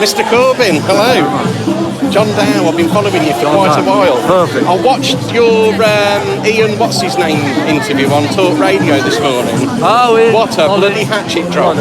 Mr. Corbyn, hello. John Dow, I've been following you for quite a while. Perfect. I watched your Ian, what's his name, interview on Talk Radio this morning. Oh, Ian. What a bloody hatchet drop.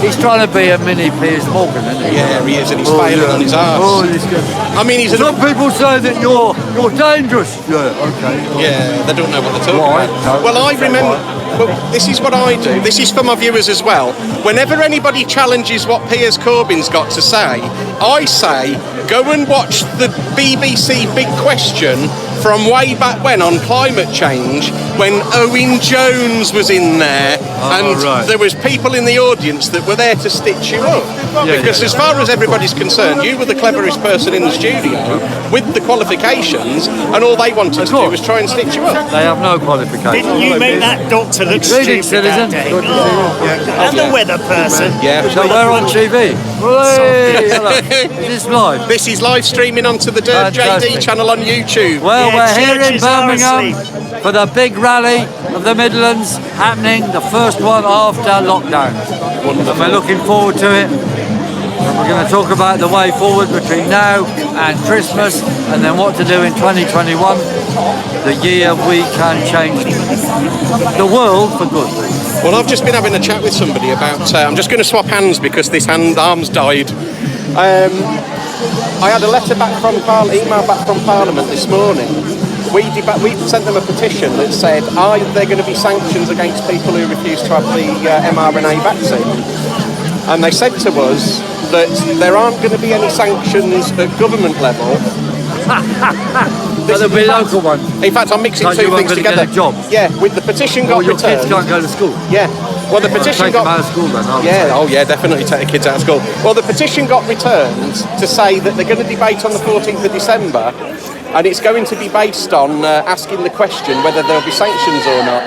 He's trying to be a mini Piers Morgan, isn't he? Yeah, he is, and he's failing on his arse. Oh, he's good. I mean, he's Some people say that you're dangerous. Yeah, okay. Yeah, they don't know what they're talking Why? about. No, well, I remember. Well, this is what I do. This is for my viewers as well. Whenever anybody challenges what Piers Corbyn's got to say, I say, go and watch the BBC Big Question from way back when on climate change, when Owen Jones was in there, and there was people in the audience that were there to stitch you up. Because as far as everybody's concerned, you were the cleverest person in the studio with the qualifications, and all they wanted to do was try and stitch you up. They have no qualifications. Didn't you make that doctor look stupid that day? And the weather person. Yeah. So we're on TV. Is this live? This is live streaming onto the Derb JD channel on YouTube. Well, Yeah, we're here in churches are Birmingham for the big rally of the Midlands happening, the first one after lockdown. And we're looking forward to it. And we're going to talk about the way forward between now and Christmas, and then what to do in 2021, the year we can change the world for good. Well, I've just been having a chat with somebody about. I'm just going to swap hands because this arm's died. I had a letter back from email back from Parliament this morning. We sent them a petition that said, are there going to be sanctions against people who refuse to have the mRNA vaccine? And they said to us that there aren't going to be any sanctions at government level. But there'll be local ones. In fact, I'm mixing two things together. Get a job. Yeah, with the petition got your returned. kids can't go to school. Yeah. Well, the petition take got. them out of school then. Oh yeah, definitely take the kids out of school. Well, the petition got returned to say that they're going to debate on the 14th of December, and it's going to be based on asking the question whether there'll be sanctions or not.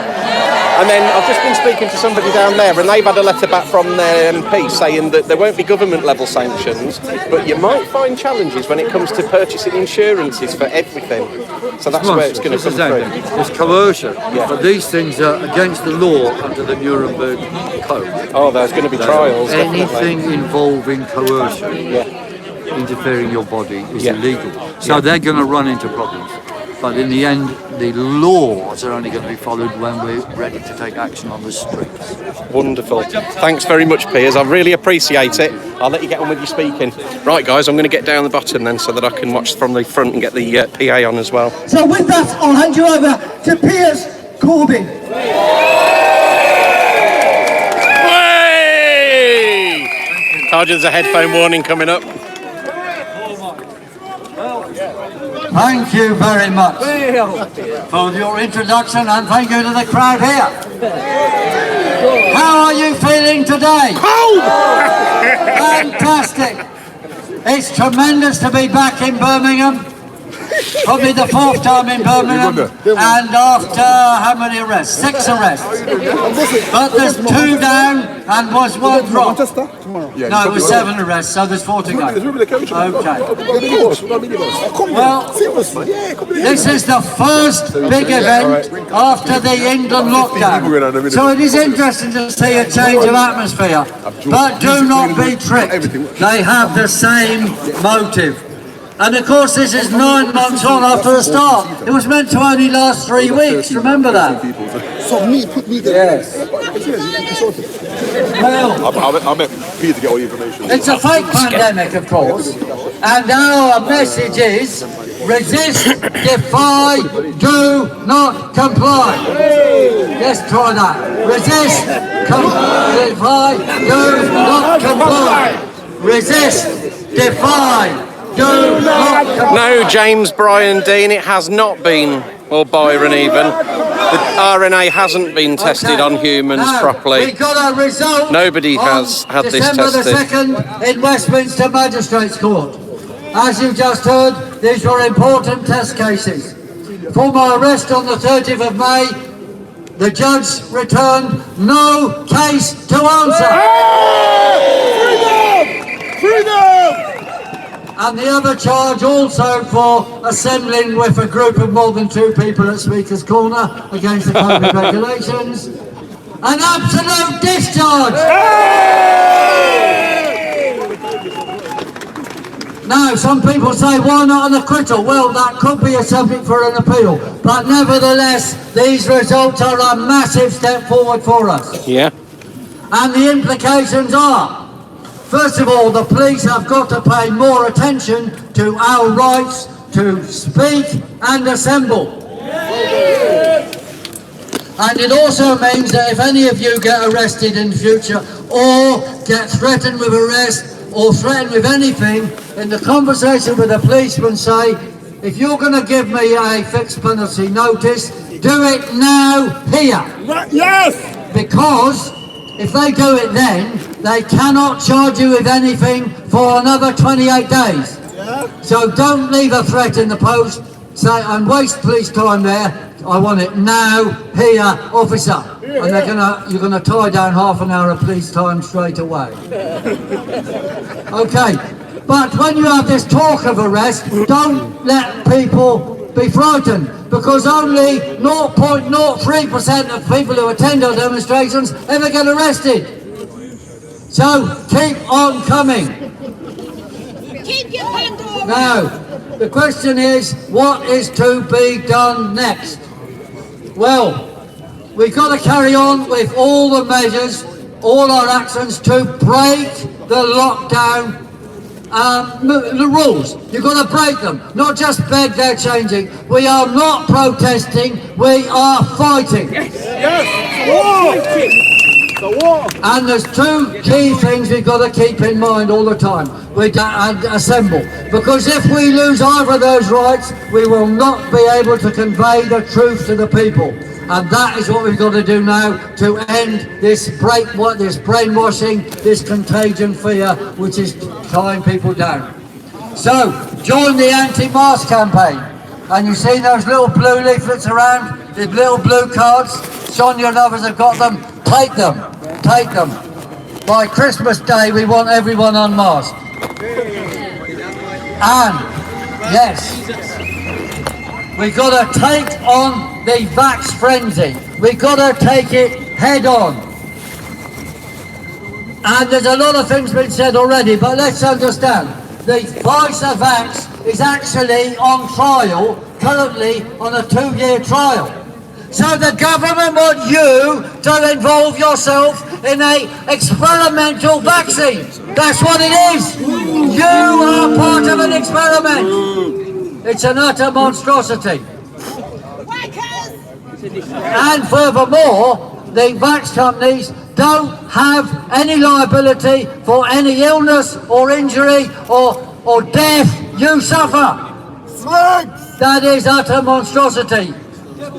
And then I've just been speaking to somebody down there, and they've had a letter back from their MP saying that there won't be government-level sanctions, but you might find challenges when it comes to purchasing insurances for everything. So that's where it's going to come through. It's coercion, but these things are against the law under the Nuremberg Code. Oh, there's going to be trials. Anything involving coercion, interfering in your body, is illegal. So they're going to run into problems. But in the end, the laws are only going to be followed when we're ready to take action on the streets. Wonderful. Thanks very much, Piers. I really appreciate it. I'll let you get on with your speaking. Right, guys, I'm going to get down the bottom then so that I can watch from the front and get the PA on as well. So with that, I'll hand you over to Piers Corbyn. Hey! Told you there's a headphone warning coming up. Thank you very much for your introduction, and thank you to the crowd here. How are you feeling today? Cold! Fantastic. It's tremendous to be back in Birmingham. Probably the fourth time in Birmingham, and after how many arrests? 6 arrests. But there's 2 down and was 1 drop. No, it was 7 arrests, so there's 4 to go. Okay. Well, this is the first big event after the England lockdown. So it is interesting to see a change of atmosphere. But do not be tricked. They have the same motive. And of course this is 9 months on after the start. It was meant to only last 3 weeks, remember that? Yes. Well, I met Peter to get all the information. it's a fake pandemic, of course, and our message is resist, defy, do not comply. Let's try that. Resist, defy, do not comply. Resist, defy, do not comply. No, James Brian Dean, it has not been, or Byron even. The RNA hasn't been tested on humans properly. We got a result. Nobody has had December this tested. December the 2nd in Westminster Magistrates Court. As you just heard, these were important test cases. For my arrest on the 30th of May, the judge returned no case to answer. Freedom! Freedom! And the other charge also for assembling with a group of more than 2 people at Speaker's Corner against the COVID regulations. An absolute discharge! Now, some people say, why not an acquittal? Well, that could be a subject for an appeal. But nevertheless, these results are a massive step forward for us. Yeah. And the implications are, first of all, the police have got to pay more attention to our rights to speak and assemble. And it also means that if any of you get arrested in the future or get threatened with arrest or threatened with anything, in the conversation with a policeman say, if you're going to give me a fixed penalty notice, do it now here. Yes! Because if they do it then, they cannot charge you with anything for another 28 days. Yeah. So don't leave a threat in the post, say, and waste police time there. I want it now, here, officer. And you're gonna tie down half an hour of police time straight away. Okay, but when you have this talk of arrest, don't let people be frightened, because only 0.03% of people who attend our demonstrations ever get arrested. So keep on coming. Keep your hand over. Now, the question is, what is to be done next? Well, we've got to carry on with all the measures, all our actions to break the lockdown the rules. You've got to break them, not just beg they're changing. We are not protesting, we are fighting. And there's two key things we've got to keep in mind all the time. We assemble, because if we lose either of those rights, we will not be able to convey the truth to the people. And that is what we've got to do now to end this brainwashing, this contagion fear, which is tying people down. So, join the anti-mask campaign. And you see those little blue leaflets around, the little blue cards? Sonia and others have got them. Take them. Take them. By Christmas Day, we want everyone unmasked. And, yes, we've got to take on the vax frenzy. We've got to take it head on. And there's a lot of things been said already, but let's understand. The Pfizer vax is actually on trial, currently on a 2-year trial. So the government want you to involve yourself in an experimental vaccine. That's what it is. You are part of an experiment. It's an utter monstrosity. And furthermore, the vax companies don't have any liability for any illness or injury or death you suffer. That is utter monstrosity.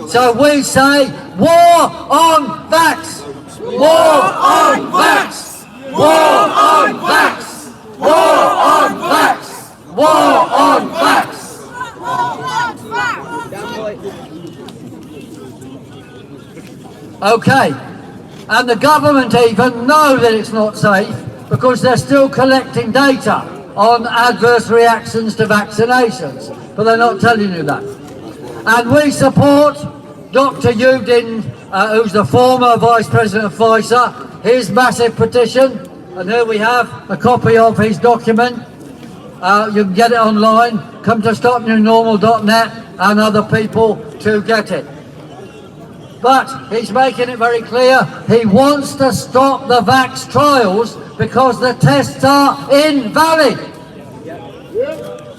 So we say, war on vax! War on vax! War on vax! War on vax! War on vax! Okay, and the government even know that it's not safe because they're still collecting data on adverse reactions to vaccinations, but they're not telling you that. And we support Dr. Udin, who's the former Vice President of Pfizer, his massive petition, and here we have a copy of his document. You can get it online. Come to stopnewnormal.net and other people to get it. But he's making it very clear he wants to stop the vax trials because the tests are invalid.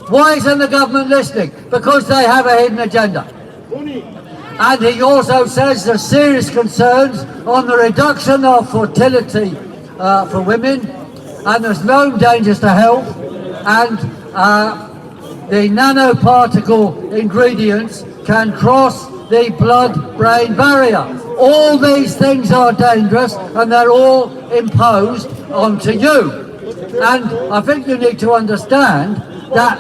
Why isn't the government listening? Because they have a hidden agenda. And he also says there's serious concerns on the reduction of fertility for women, and there's known dangers to health, and the nanoparticle ingredients can cross the blood-brain barrier. All these things are dangerous, and they're all imposed onto you. And I think you need to understand that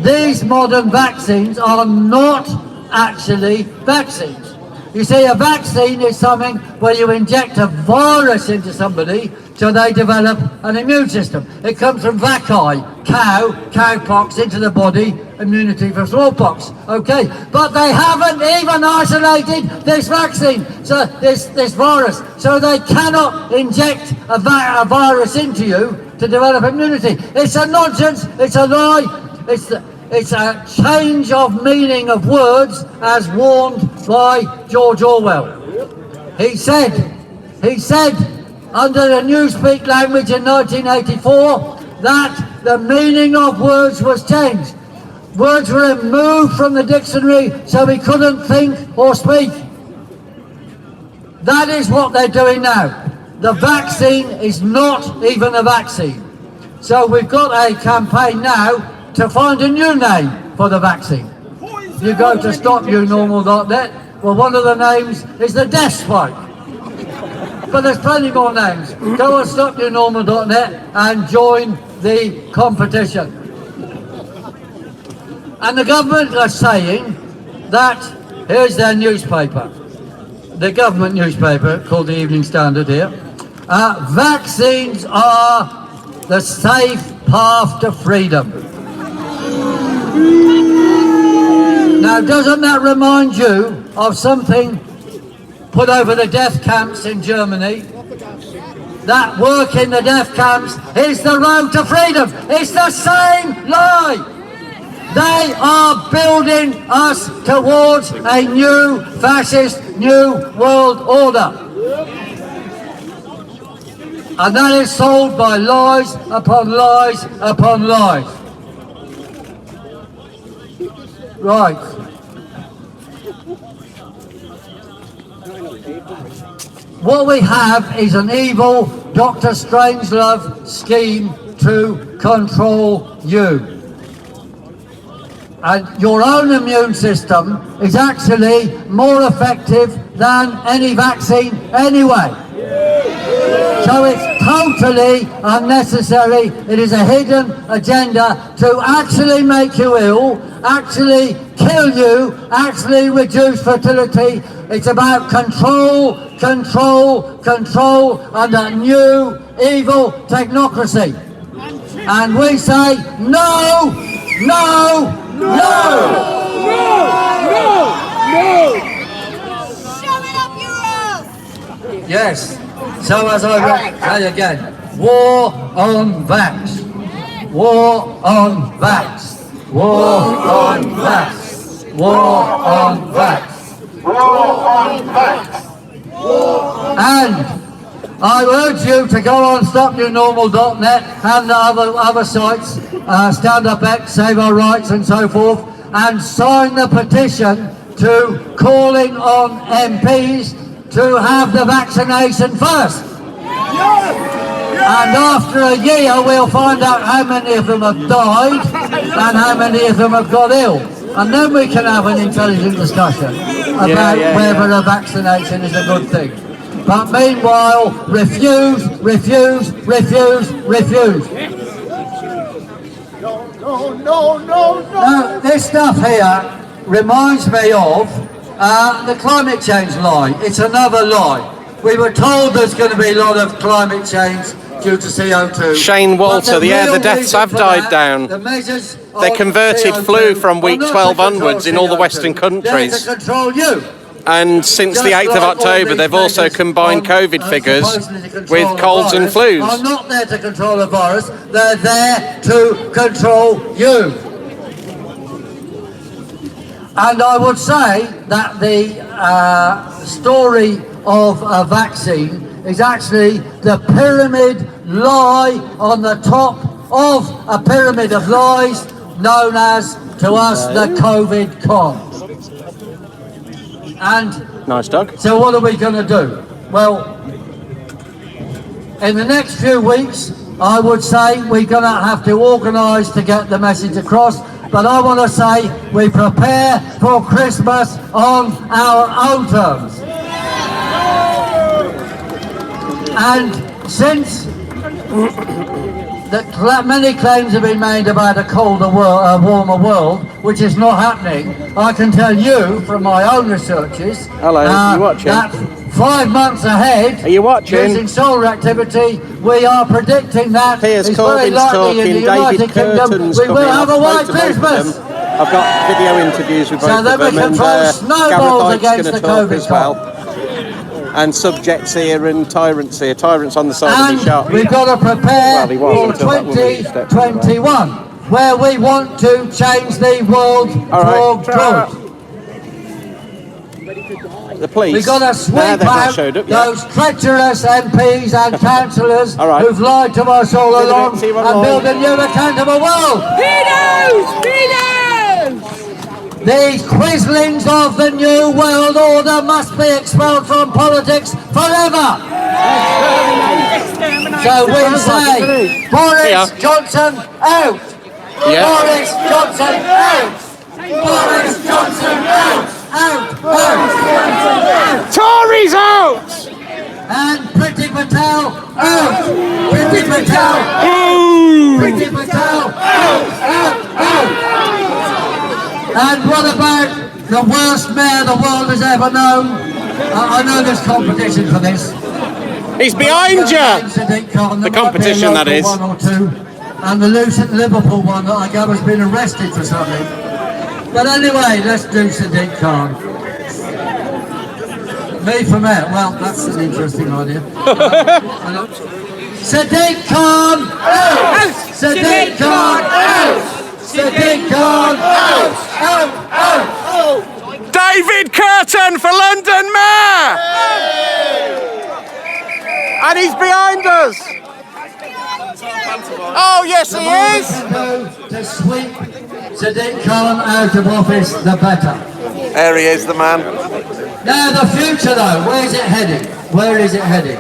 these modern vaccines are not actually vaccines. You see, a vaccine is something where you inject a virus into somebody so they develop an immune system. It comes from vacci, cowpox into the body, immunity for smallpox. Okay, but they haven't even isolated this vaccine, so this virus, so they cannot inject a virus into you to develop immunity. It's a nonsense, it's a lie, it's a change of meaning of words as warned by George Orwell. He said, under the Newspeak language in 1984, that the meaning of words was changed. Words were removed from the dictionary so we couldn't think or speak. That is what they're doing now. The vaccine is not even a vaccine. So we've got a campaign now to find a new name for the vaccine. You go to stopnewnormal.net, well, one of the names is the death swipe. But there's plenty more names. Go on stopnewnormal.net and join the competition. And the government are saying that, here's their newspaper, the government newspaper called the Evening Standard here, vaccines are the safe path to freedom. Now, doesn't that remind you of something put over the death camps in Germany? That work in the death camps is the road to freedom. It's the same lie. They are building us towards a new fascist, new world order. And that is sold by lies upon lies upon lies. Right. What we have is an evil Dr. Strangelove scheme to control you. And your own immune system is actually more effective than any vaccine anyway. So it's totally unnecessary. It is a hidden agenda to actually make you ill, actually kill you, actually reduce fertility. It's about control, control, control under new evil technocracy. And we say no, no, no! Shove it up your ass! Yes. So as I say again, war on vax. War on vax. War on vax. War on vax. War on vax. And I urge you to go on stopnewnormal.net and the other sites, Stand Up X, Save Our Rights and so forth, and sign the petition to calling on MPs to have the vaccination first. And after a year we'll find out how many of them have died and how many of them have got ill. And then we can have an intelligent discussion about whether a vaccination is a good thing. But meanwhile, refuse, refuse, refuse, refuse. No. Now, this stuff here reminds me of the climate change lie. It's another lie. We were told there's going to be a lot of climate change due to CO2. Shane Walter, the deaths have died down. They converted flu from week 12 onwards in all the Western countries. To control you. And since the 8th of October, they've also combined COVID figures with colds and flus. Are not there to control a virus, they're there to control you. And I would say that the story of a vaccine is actually the pyramid lie on the top of a pyramid of lies known as, to us, the COVID con. And nice, Doug. So what are we going to do? Well, in the next few weeks, I would say we're going to have to organise to get the message across. But I want to say we prepare for Christmas on our own terms. And since many claims have been made about a colder world, a warmer world, which is not happening, I can tell you from my own researches that 5 months ahead, using solar activity, we are predicting that Piers it's Corbyn's very likely in the talking, United Kingdom we will have a white Christmas. I've got video interviews with both So then we of them, can throw and snowballs Gareth against going the to talk COVID as well. and subjects here and tyrants here. Tyrants on the side of the shop. And we've got to prepare Well, he was for until that woman stepped in. 2021, where we want to change the world for good. The police. We've got to sweep they've not out showed up yet. those treacherous MPs and councillors All right. who've lied to us all along See what and wrong. build a new accountable world. Freedom! The quislings of the new world order must be expelled from politics forever. So we say, Boris Johnson out. Yeah. Boris Johnson out. Boris Johnson out. Out. Tories out! And Priti Patel out. Priti Patel. Priti Patel out. And what about the worst mayor the world has ever known? I know there's competition for this. He's behind you! The competition, that is. One or two, and the Luton Liverpool one that I gather has been arrested for something. But anyway, let's do Sadiq Khan. Me for mayor? Well, that's an interesting idea. Sadiq Khan out! Sadiq Khan out! Sadiq Khan out! Out! David Curtin for London Mayor! And he's behind us! Oh, yes, he is! To sweep Sadiq Khan out of office, the better. There he is, the man. Now the future though, where's it heading? Where is it heading?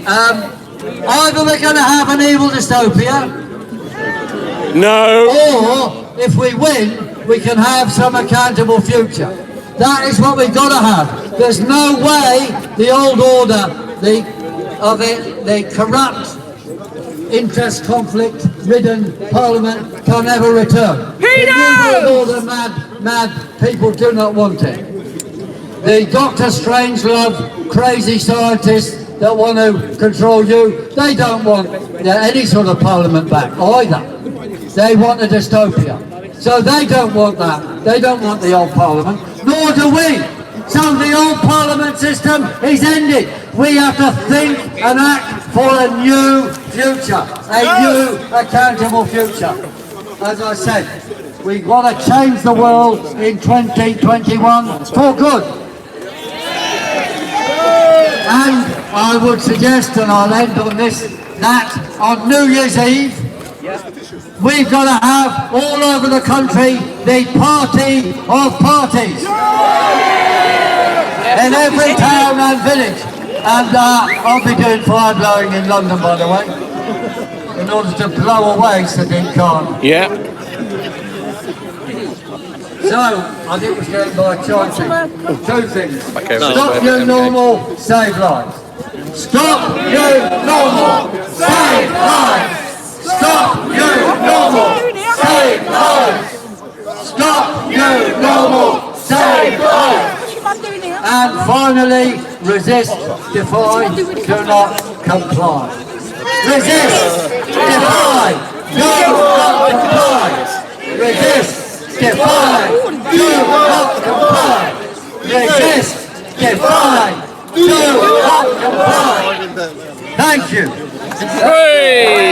Either we're going to have an evil dystopia, No. or if we win, we can have some accountable future. That is what we've got to have. There's no way the old order, the corrupt, interest conflict ridden parliament can ever return. The new world order mad people do not want it. The Dr. Strangelove crazy scientists that want to control you, they don't want any sort of parliament back either. They want a dystopia. So they don't want that. They don't want the old parliament, nor do we. So the old parliament system is ended. We have to think and act for a new future, a new accountable future. As I said, we want to change the world in 2021 for good. And I would suggest, and I'll end on this, that on New Year's Eve, we've got to have all over the country the party of parties. In every town and village. And I'll be doing fire blowing in London, by the way, in order to blow away Sadiq Khan. Yeah. So, I think we're going by chanting. Two things. Okay, Stop your normal, save lives. Stop your normal, save lives. Stop your normal, save lives. Stop your normal, save lives. And finally, resist, defy, do not comply. Resist, defy, do not comply. Resist, defy, do not comply. Resist, defy, do not comply. Thank you. Hey!